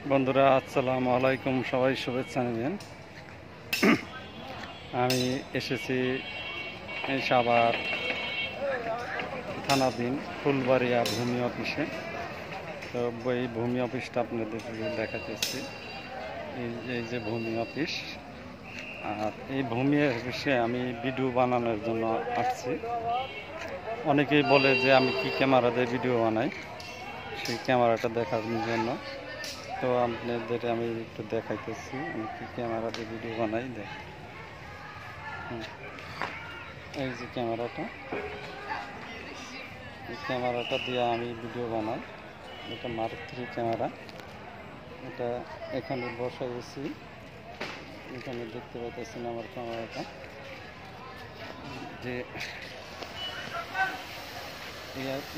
বন্ধুরা আসসালামু আলাইকুম, সবাই শুভেচ্ছা নেবেন। আমি এসেছি এই সাভার থানাধীন ফুলবাড়িয়া ভূমি অফিসে। তো এই ভূমি অফিসটা আপনাদের দেখাতেছি। এই যে ভূমি অফিস, আর এই ভূমি অফিসে আমি ভিডিও বানানোর জন্য আসছি। অনেকেই বলে যে আমি কি ক্যামেরা দিয়ে ভিডিও বানাই, সেই ক্যামেরাটা দেখার জন্য। তো আপনাদের আমি একটু দেখাইতেছি আমি কি ক্যামেরা দিয়ে ভিডিও বানাই। এই যে ক্যামেরাটা, এই ক্যামেরাটা দিয়ে আমি ভিডিও বানাই। এটা মার্ক 3 ক্যামেরা। এটা এখানে বসাইছি, এখানে দেখতে পাইতেছেন আমার ক্যামেরাটা। যে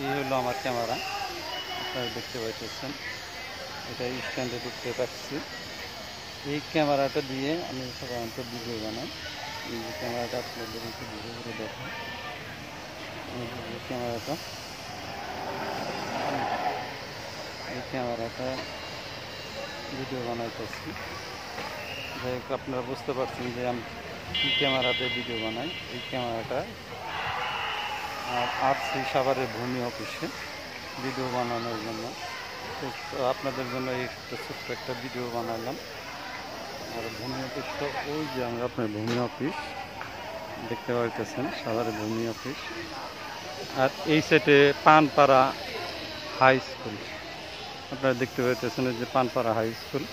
এই হলো আমার ক্যামেরা, আপনারা দেখতে পাইতেছেন। এটা স্ট্যান্ডে ঢুকতে রাখছি। এই ক্যামেরাটা দিয়ে আমি সাধারণত ভিডিও বানাই। এই যে ক্যামেরাটা আপনাদের একটু ঘুরে ঘুরে দেখেন। ক্যামেরাটা, এই ক্যামেরাটা ভিডিও বানাইতেছি। যাই হোক, আপনারা বুঝতে পারছেন যে আমি কী ক্যামেরাতে ভিডিও বানাই। এই ক্যামেরাটা আসছি সাভারের ভূমি অফিসে ভিডিও বানানোর জন্য। তো আপনাদের জন্য এই ছোট্ট একটা ভিডিও বানালাম। আর ভূমি অফিসটা ওই যে আমরা আপনার ভূমি অফিস দেখতে পাইতেছেন, সাভারের ভূমি অফিস। আর এই সাইডে পানপাড়া হাই স্কুল আপনারা দেখতে পাইতেছেন, যে পানপাড়া হাই স্কুল।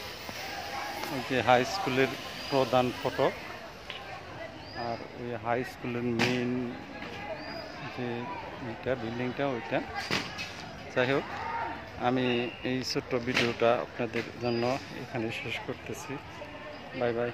এই যে হাই স্কুলের প্রধান ফটক, আর ওই হাই স্কুলের মেইন যে বিল্ডিংটা ওইটা। যাই হোক, আমি এই ছোট্ট ভিডিওটা আপনাদের জন্য এখানে শেষ করতেছি। Bye bye.